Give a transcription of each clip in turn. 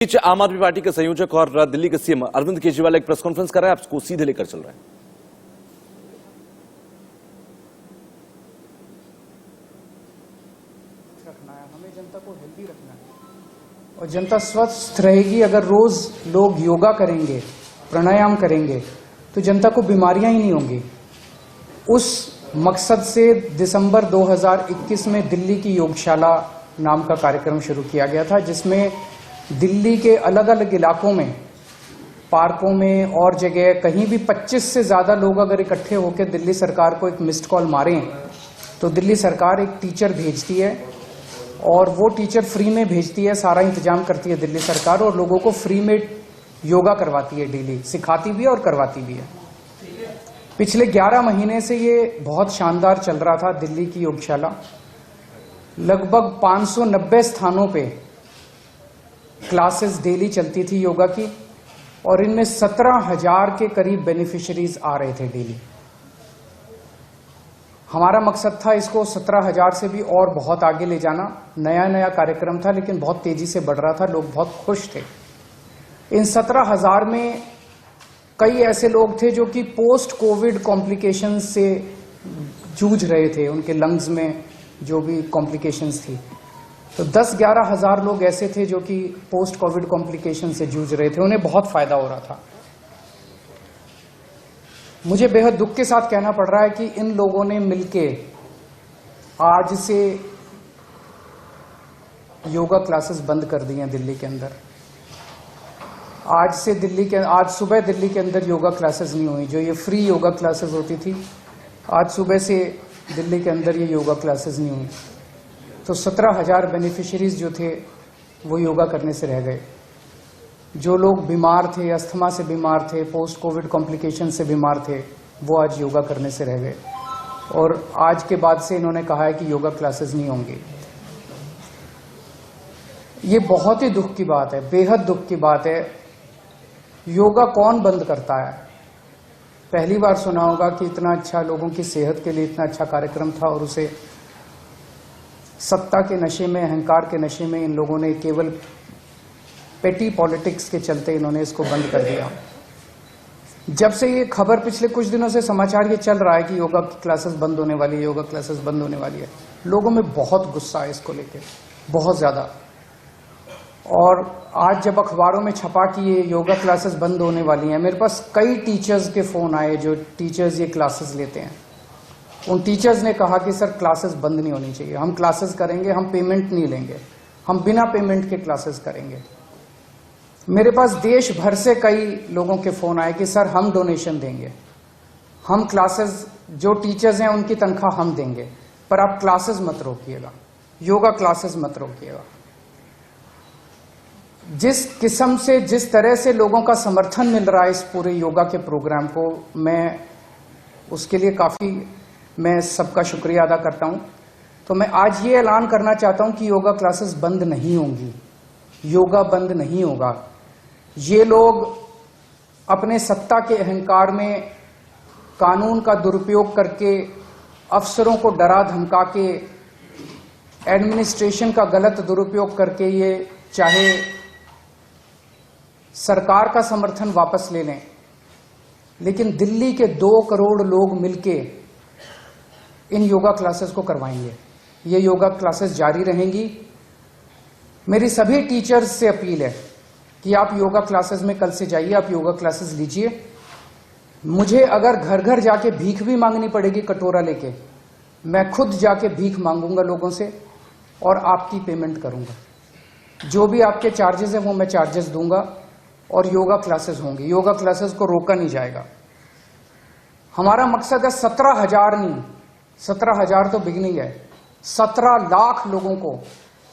बीच आम आदमी पार्टी के संयोजक और दिल्ली के सीएम अरविंद केजरीवाल एक प्रेस कॉन्फ्रेंस कर रहे हैं, आपको सीधे लेकर चल रहे हैं। रखना है, हमें जनता को हेल्दी रखना है और जनता स्वस्थ रहेगी। अगर रोज लोग योगा करेंगे, प्राणायाम करेंगे तो जनता को बीमारियां ही नहीं होंगी। उस मकसद से दिसंबर 2021 में दिल्ली की योगशाला नाम का कार्यक्रम शुरू किया गया था, जिसमें दिल्ली के अलग अलग इलाकों में, पार्कों में और जगह कहीं भी 25 से ज्यादा लोग अगर इकट्ठे होकर दिल्ली सरकार को एक मिस्ड कॉल मारें तो दिल्ली सरकार एक टीचर भेजती है और वो टीचर फ्री में भेजती है, सारा इंतजाम करती है दिल्ली सरकार और लोगों को फ्री में योगा करवाती है, डेली सिखाती भी है और करवाती भी है। पिछले 11 महीने से ये बहुत शानदार चल रहा था दिल्ली की योगशाला। लगभग 590 स्थानों पे क्लासेस डेली चलती थी योगा की और इनमें 17,000 के करीब बेनिफिशियरीज आ रहे थे डेली। हमारा मकसद था इसको 17,000 से भी और बहुत आगे ले जाना। नया नया कार्यक्रम था लेकिन बहुत तेजी से बढ़ रहा था, लोग बहुत खुश थे। इन 17,000 में कई ऐसे लोग थे जो कि पोस्ट कोविड कॉम्प्लिकेशंस से जूझ रहे थे, उनके लंग्स में जो भी कॉम्प्लिकेशंस थी। तो 10-11 हजार लोग ऐसे थे जो कि पोस्ट कोविड कॉम्प्लिकेशन से जूझ रहे थे, उन्हें बहुत फायदा हो रहा था। मुझे बेहद दुख के साथ कहना पड़ रहा है कि इन लोगों ने मिलके आज से योगा क्लासेस बंद कर दी हैं दिल्ली के अंदर। आज सुबह दिल्ली के अंदर योगा क्लासेस नहीं हुई, जो ये फ्री योगा क्लासेस होती थी, आज सुबह से दिल्ली के अंदर ये योगा क्लासेस नहीं हुई। तो 17,000 बेनिफिशियरीज जो थे वो योगा करने से रह गए। जो लोग बीमार थे, अस्थमा से बीमार थे, पोस्ट कोविड कॉम्प्लिकेशन से बीमार थे, वो आज योगा करने से रह गए और आज के बाद से इन्होंने कहा है कि योगा क्लासेस नहीं होंगी। ये बहुत ही दुख की बात है, बेहद दुख की बात है। योगा कौन बंद करता है? पहली बार सुना होगा कि इतना अच्छा, लोगों की सेहत के लिए इतना अच्छा कार्यक्रम था और उसे सत्ता के नशे में, अहंकार के नशे में इन लोगों ने केवल पेटी पॉलिटिक्स के चलते इन्होंने इसको बंद कर दिया। जब से ये खबर पिछले कुछ दिनों से समाचार ये चल रहा है कि योगा की क्लासेस बंद होने वाली है, योगा क्लासेस बंद होने वाली है, लोगों में बहुत गुस्सा है इसको लेकर, बहुत ज्यादा। और आज जब अखबारों में छपा कि ये योगा क्लासेस बंद होने वाली हैं, मेरे पास कई टीचर्स के फोन आए जो टीचर्स ये क्लासेस लेते हैं। उन टीचर्स ने कहा कि सर क्लासेस बंद नहीं होनी चाहिए, हम क्लासेस करेंगे, हम पेमेंट नहीं लेंगे, हम बिना पेमेंट के क्लासेस करेंगे। मेरे पास देश भर से कई लोगों के फोन आए कि सर हम डोनेशन देंगे, हम क्लासेस, जो टीचर्स हैं उनकी तनख्वाह हम देंगे, पर आप क्लासेस मत रोकिएगा, योगा क्लासेस मत रोकिएगा। जिस किस्म से, जिस तरह से लोगों का समर्थन मिल रहा है इस पूरे योगा के प्रोग्राम को, मैं उसके लिए काफी मैं सबका शुक्रिया अदा करता हूं। तो मैं आज ये ऐलान करना चाहता हूं कि योगा क्लासेस बंद नहीं होंगी, योगा बंद नहीं होगा। ये लोग अपने सत्ता के अहंकार में कानून का दुरुपयोग करके, अफसरों को डरा धमका के, एडमिनिस्ट्रेशन का गलत दुरुपयोग करके ये चाहे सरकार का समर्थन वापस ले लें, लेकिन दिल्ली के 2 करोड़ लोग मिलके इन योगा क्लासेस को करवाएंगे। ये योगा क्लासेस जारी रहेंगी। मेरी सभी टीचर्स से अपील है कि आप योगा क्लासेस में कल से जाइए, आप योगा क्लासेस लीजिए। मुझे अगर घर घर जाके भीख भी मांगनी पड़ेगी कटोरा लेके, मैं खुद जाके भीख मांगूंगा लोगों से और आपकी पेमेंट करूंगा। जो भी आपके चार्जेस हैं वो मैं चार्जेस दूंगा और योगा क्लासेस होंगी। योगा क्लासेस को रोका नहीं जाएगा। हमारा मकसद है 17,000 नहीं, 17,000 तो बिगनिंग है, 17 लाख लोगों को,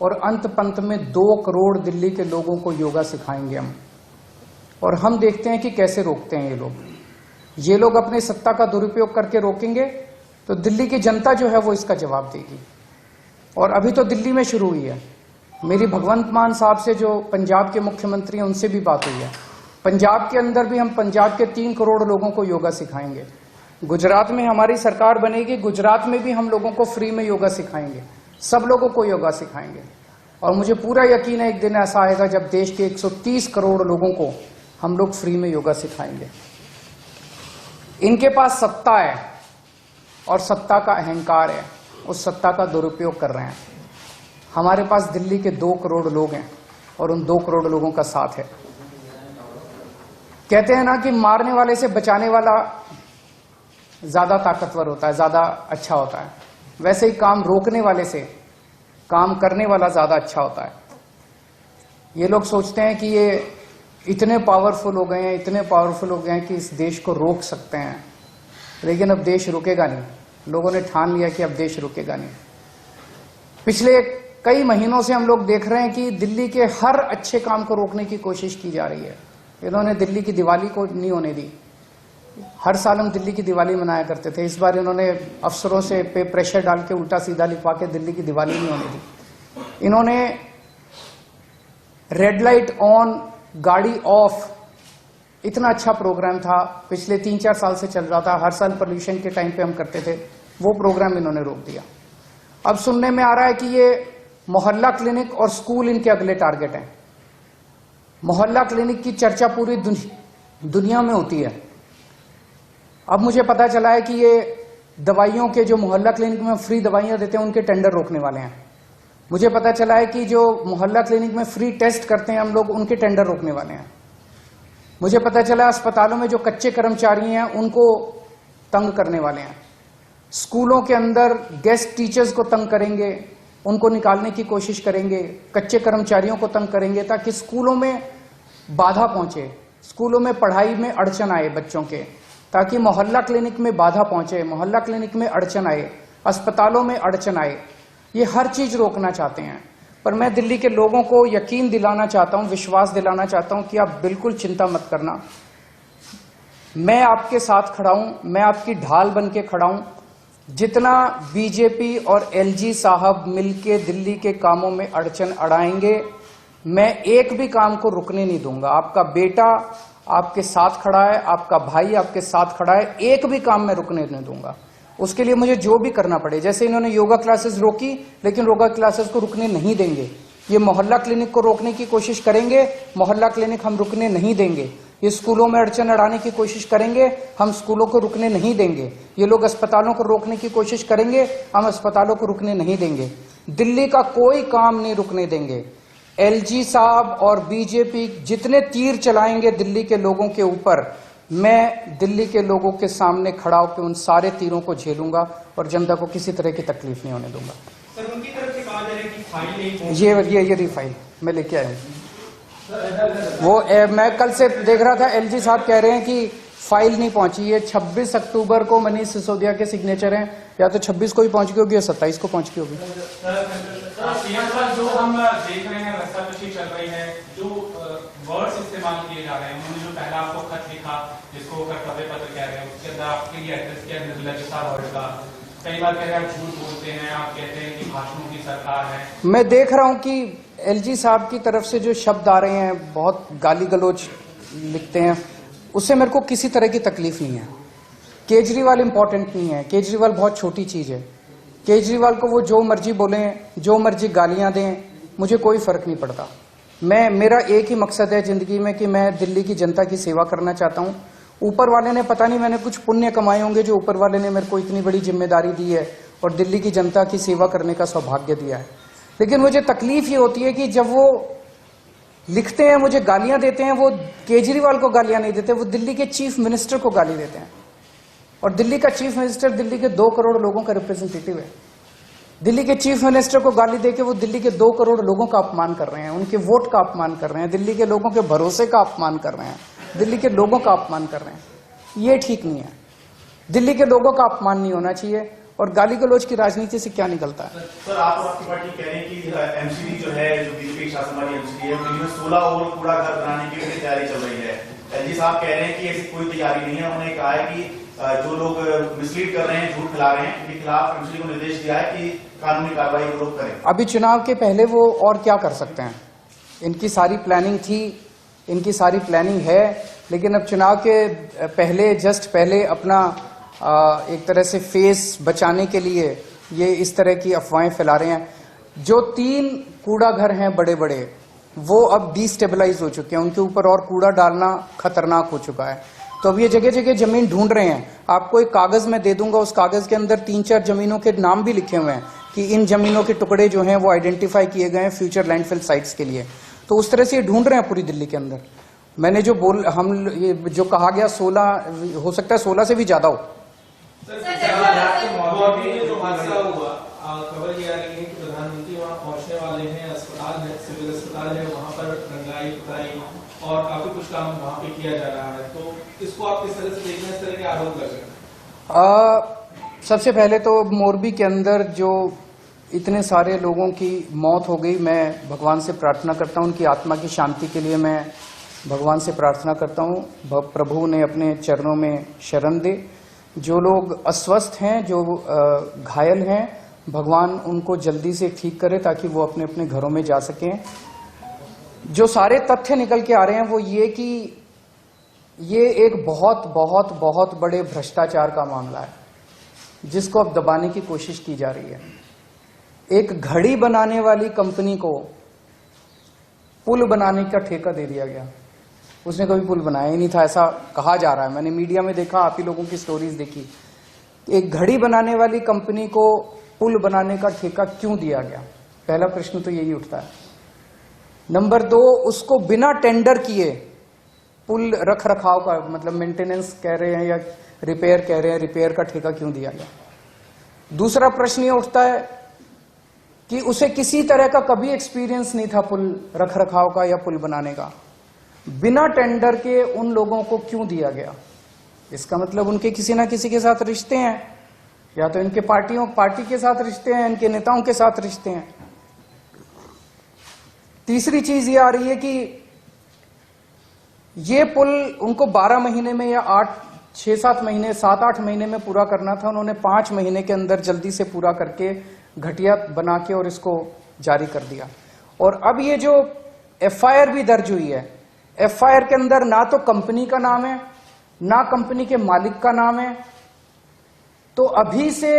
और अंत पंत में 2 करोड़ दिल्ली के लोगों को योगा सिखाएंगे हम। और हम देखते हैं कि कैसे रोकते हैं ये लोग। ये लोग अपने सत्ता का दुरुपयोग करके रोकेंगे तो दिल्ली की जनता जो है वो इसका जवाब देगी। और अभी तो दिल्ली में शुरू हुई है। मेरी भगवंत मान साहब से, जो पंजाब के मुख्यमंत्री हैं, उनसे भी बात हुई है। पंजाब के अंदर भी हम पंजाब के 3 करोड़ लोगों को योगा सिखाएंगे। गुजरात में हमारी सरकार बनेगी, गुजरात में भी हम लोगों को फ्री में योगा सिखाएंगे, सब लोगों को योगा सिखाएंगे। और मुझे पूरा यकीन है एक दिन ऐसा आएगा जब देश के 130 करोड़ लोगों को हम लोग फ्री में योगा सिखाएंगे। इनके पास सत्ता है और सत्ता का अहंकार है, उस सत्ता का दुरुपयोग कर रहे हैं। हमारे पास दिल्ली के 2 करोड़ लोग हैं और उन 2 करोड़ लोगों का साथ है। कहते हैं ना कि मारने वाले से बचाने वाला ज्यादा ताकतवर होता है, ज्यादा अच्छा होता है। वैसे ही काम रोकने वाले से काम करने वाला ज्यादा अच्छा होता है। ये लोग सोचते हैं कि ये इतने पावरफुल हो गए हैं, इतने पावरफुल हो गए हैं कि इस देश को रोक सकते हैं, लेकिन अब देश रुकेगा नहीं। लोगों ने ठान लिया कि अब देश रुकेगा नहीं। पिछले कई महीनों से हम लोग देख रहे हैं कि दिल्ली के हर अच्छे काम को रोकने की कोशिश की जा रही है। इन्होंने दिल्ली की दिवाली को नहीं होने दी। हर साल हम दिल्ली की दिवाली मनाया करते थे, इस बार इन्होंने अफसरों से पे प्रेशर डाल के उल्टा सीधा लिखवा के दिल्ली की दिवाली नहीं होने दी। इन्होंने रेड लाइट ऑन गाड़ी ऑफ, इतना अच्छा प्रोग्राम था, पिछले 3-4 साल से चल रहा था, हर साल पोल्यूशन के टाइम पे हम करते थे, वो प्रोग्राम इन्होंने रोक दिया। अब सुनने में आ रहा है कि ये मोहल्ला क्लिनिक और स्कूल इनके अगले टारगेट हैं। मोहल्ला क्लिनिक की चर्चा पूरी दुनिया में होती है। अब मुझे पता चला है कि ये दवाइयों के, जो मोहल्ला क्लिनिक में फ्री दवाइयां देते हैं, उनके टेंडर रोकने वाले हैं। मुझे पता चला है कि जो मोहल्ला क्लिनिक में फ्री टेस्ट करते हैं हम लोग, उनके टेंडर रोकने वाले हैं। मुझे पता चला अस्पतालों में जो कच्चे कर्मचारी हैं उनको तंग करने वाले हैं। स्कूलों के अंदर गेस्ट टीचर्स को तंग करेंगे, उनको निकालने की कोशिश करेंगे, कच्चे कर्मचारियों को तंग करेंगे ताकि स्कूलों में बाधा पहुंचे, स्कूलों में पढ़ाई में अड़चन आए बच्चों के, ताकि मोहल्ला क्लिनिक में बाधा पहुंचे, मोहल्ला क्लिनिक में अड़चन आए, अस्पतालों में अड़चन आए। ये हर चीज रोकना चाहते हैं। पर मैं दिल्ली के लोगों को यकीन दिलाना चाहता हूं, विश्वास दिलाना चाहता हूं कि आप बिल्कुल चिंता मत करना। मैं आपके साथ खड़ा हूं, मैं आपकी ढाल बन के खड़ा हूं। जितना बीजेपी और एलजी साहब मिलके दिल्ली के कामों में अड़चन अड़ाएंगे, मैं एक भी काम को रुकने नहीं दूंगा। आपका बेटा आपके साथ खड़ा है, आपका भाई आपके साथ खड़ा है, एक भी काम मैं रुकने नहीं दूंगा। उसके लिए मुझे जो भी करना पड़े, जैसे इन्होंने योगा क्लासेस रोकी, लेकिन योगा क्लासेस को रुकने नहीं देंगे। ये मोहल्ला क्लिनिक को रोकने की कोशिश करेंगे, मोहल्ला क्लिनिक हम रुकने नहीं देंगे। ये स्कूलों में अड़चन अड़ाने की कोशिश करेंगे, हम स्कूलों को रुकने नहीं देंगे। ये लोग अस्पतालों को रोकने की कोशिश करेंगे, हम अस्पतालों को रुकने नहीं देंगे। दिल्ली का कोई काम नहीं रुकने देंगे। एलजी साहब और बीजेपी जितने तीर चलाएंगे दिल्ली के लोगों के ऊपर, मैं दिल्ली के लोगों के सामने खड़ा होकर उन सारे तीरों को झेलूंगा और जनता को किसी तरह की तकलीफ नहीं होने दूंगा। सर, उनकी तरफ से कहा जा रहा है कि फाइल नहीं पहुंची। ये रही फाइल, मैं लेके आया हूँ। वो मैं कल से देख रहा था, एलजी साहब कह रहे हैं कि फाइल नहीं पहुंची है। 26 अक्टूबर को मनीष सिसोदिया के सिग्नेचर हैं, या तो 26 को ही पहुंच गई होगी या 27 को पहुंच गई होगी। जो हम देख रहे हैं रस्साकशी चल रही है, जो वर्ड्स इस्तेमाल किए जा रहे हैं, उन्होंने जो पहला आपको खत लिखा जिसको कर्तव्य पत्र कह रहे हैं, उसके अंदर आपके लिए एड्रेस किया निर्लजता वर्ड का। कई बार कह रहे हैं आप झूठ बोलते हैं, आप कहते हैं कि भाषणों की सरकार है। मैं देख रहा हूं कि एलजी साहब की तरफ से जो शब्द आ रहे हैं, बहुत गाली गलौज लिखते हैं, उससे मेरे को किसी तरह की तकलीफ नहीं है। केजरीवाल इंपॉर्टेंट नहीं है, केजरीवाल बहुत छोटी चीज है। केजरीवाल को वो जो मर्जी बोले, जो मर्जी गालियां दें, मुझे कोई फर्क नहीं पड़ता। मेरा एक ही मकसद है जिंदगी में कि मैं दिल्ली की जनता की सेवा करना चाहता हूं। ऊपर वाले ने, पता नहीं मैंने कुछ पुण्य कमाए होंगे जो ऊपर वाले ने मेरे को इतनी बड़ी जिम्मेदारी दी है और दिल्ली की जनता की सेवा करने का सौभाग्य दिया है। लेकिन मुझे तकलीफ ये होती है कि जब वो लिखते हैं, मुझे गालियां देते हैं, वो केजरीवाल को गालियां नहीं देते, वो दिल्ली के चीफ मिनिस्टर को गाली देते हैं। और दिल्ली का चीफ मिनिस्टर दिल्ली के 2 करोड़ लोगों का रिप्रेजेंटेटिव है। दिल्ली के चीफ मिनिस्टर को गाली देके वो दिल्ली के 2 करोड़ लोगों का अपमान कर रहे हैं, उनके वोट का अपमान कर रहे हैं, दिल्ली के लोगों के भरोसे का अपमान कर रहे हैं, दिल्ली के लोगों का अपमान कर रहे हैं। ये ठीक नहीं है। दिल्ली के लोगों का अपमान नहीं होना चाहिए। और गाली गलौज की राजनीति से क्या निकलता है? सर, आप और आपकी पार्टी कह रहे हैं कि एमसीडी जो है, जो बीजेपी शासन वाली एमसीडी है, दिल्ली में 16 और कूड़ा घर बनाने की तैयारी चल रही है। एलजी साहब कह रहे हैं कि ऐसी कोई तैयारी नहीं है। उन्होंने कहा है कि जो लोग मिसलीड कर रहे हैं, झूठ फैला रहे हैं, उनके खिलाफ एमसीडी को निर्देश दिया है कि कानूनी कार्रवाई वो लोग करें। अभी चुनाव के पहले वो और क्या कर सकते हैं? इनकी सारी प्लानिंग थी, इनकी सारी प्लानिंग है, लेकिन अब चुनाव के पहले, जस्ट पहले अपना एक तरह से फेस बचाने के लिए ये इस तरह की अफवाहें फैला रहे हैं। जो 3 कूड़ा घर हैं बड़े बड़े, वो अब डिस्टेबलाइज हो चुके हैं, उनके ऊपर और कूड़ा डालना खतरनाक हो चुका है। तो अब ये जगह जगह जमीन ढूंढ रहे हैं। आपको एक कागज में दे दूंगा, उस कागज के अंदर 3-4 जमीनों के नाम भी लिखे हुए हैं कि इन जमीनों के टुकड़े जो हैं वो आइडेंटिफाई किए गए हैं फ्यूचर लैंडफिल साइट्स के लिए। तो उस तरह से ये ढूंढ रहे हैं पूरी दिल्ली के अंदर। मैंने जो ये जो कहा गया 16, हो सकता है 16 से भी ज्यादा हो। खबर ये आ रही है कि प्रधानमंत्री वहाँ पहुँचने वाले हैं, अस्पताल है, सिविल अस्पताल है, वहाँ पर रंगाई पुताई और काफी कुछ काम वहाँ पे किया जा रहा है। तो इसको आप किस तरह से देखते हैं, इस तरह के आरोप लग रहे हैं? सबसे पहले तो मोरबी के अंदर जो इतने सारे लोगों की मौत हो गई, मैं भगवान से प्रार्थना करता हूँ उनकी आत्मा की शांति के लिए। मैं भगवान से प्रार्थना करता हूँ प्रभु ने अपने चरणों में शरण दे। जो लोग अस्वस्थ हैं, जो घायल हैं, भगवान उनको जल्दी से ठीक करे ताकि वो अपने अपने घरों में जा सकें। जो सारे तथ्य निकल के आ रहे हैं वो ये कि ये एक बहुत बहुत बहुत बड़े भ्रष्टाचार का मामला है जिसको अब दबाने की कोशिश की जा रही है। एक घड़ी बनाने वाली कंपनी को पुल बनाने का ठेका दे दिया गया। उसने कभी पुल बनाया ही नहीं था, ऐसा कहा जा रहा है। मैंने मीडिया में देखा, आप ही लोगों की स्टोरीज देखी। एक घड़ी बनाने वाली कंपनी को पुल बनाने का ठेका क्यों दिया गया? पहला प्रश्न तो यही उठता है। नंबर 2, उसको बिना टेंडर किए पुल रख रखाव का, मतलब मेंटेनेंस कह रहे हैं या रिपेयर कह रहे हैं, रिपेयर का ठेका क्यों दिया गया? दूसरा प्रश्न ये उठता है कि उसे किसी तरह का कभी एक्सपीरियंस नहीं था पुल रख रखाव का या पुल बनाने का। बिना टेंडर के उन लोगों को क्यों दिया गया? इसका मतलब उनके किसी ना किसी के साथ रिश्ते हैं, या तो इनके पार्टी के साथ रिश्ते हैं, इनके नेताओं के साथ रिश्ते हैं। तीसरी चीज ये आ रही है कि ये पुल उनको 12 महीने में या 6-7 महीने 7-8 महीने में पूरा करना था, उन्होंने 5 महीने के अंदर जल्दी से पूरा करके घटिया बना के और इसको जारी कर दिया। और अब ये जो FIR भी दर्ज हुई है, FIR के अंदर ना तो कंपनी का नाम है, ना कंपनी के मालिक का नाम है। तो अभी से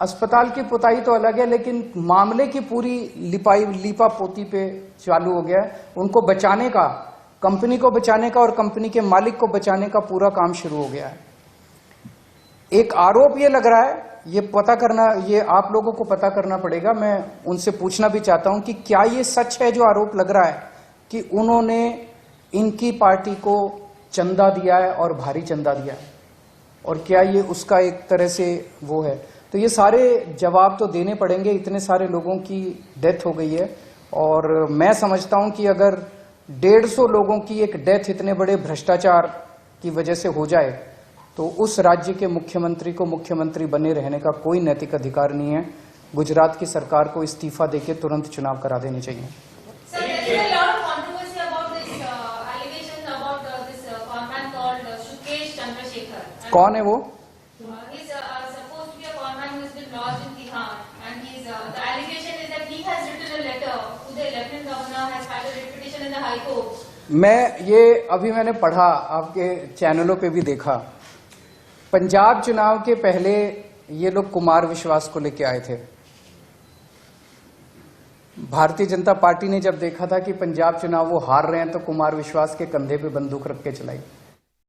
अस्पताल की पुताई तो अलग है, लेकिन मामले की पूरी लीपा पोती पे चालू हो गया है। उनको बचाने का, कंपनी को बचाने का और कंपनी के मालिक को बचाने का पूरा काम शुरू हो गया है। एक आरोप ये लग रहा है, ये पता करना, ये आप लोगों को पता करना पड़ेगा। मैं उनसे पूछना भी चाहता हूं कि क्या ये सच है जो आरोप लग रहा है कि उन्होंने इनकी पार्टी को चंदा दिया है और भारी चंदा दिया है, और क्या ये उसका एक तरह से वो है? तो ये सारे जवाब तो देने पड़ेंगे। इतने सारे लोगों की डेथ हो गई है, और मैं समझता हूं कि अगर 150 लोगों की एक डेथ इतने बड़े भ्रष्टाचार की वजह से हो जाए, तो उस राज्य के मुख्यमंत्री को मुख्यमंत्री बने रहने का कोई नैतिक अधिकार नहीं है। गुजरात की सरकार को इस्तीफा देके तुरंत चुनाव करा देने चाहिए। कौन है वो? मैंने पढ़ा, आपके चैनलों पे भी देखा। पंजाब चुनाव के पहले ये लोग कुमार विश्वास को लेके आए थे। भारतीय जनता पार्टी ने जब देखा था कि पंजाब चुनाव वो हार रहे हैं, तो कुमार विश्वास के कंधे पे बंदूक रख के चलाई।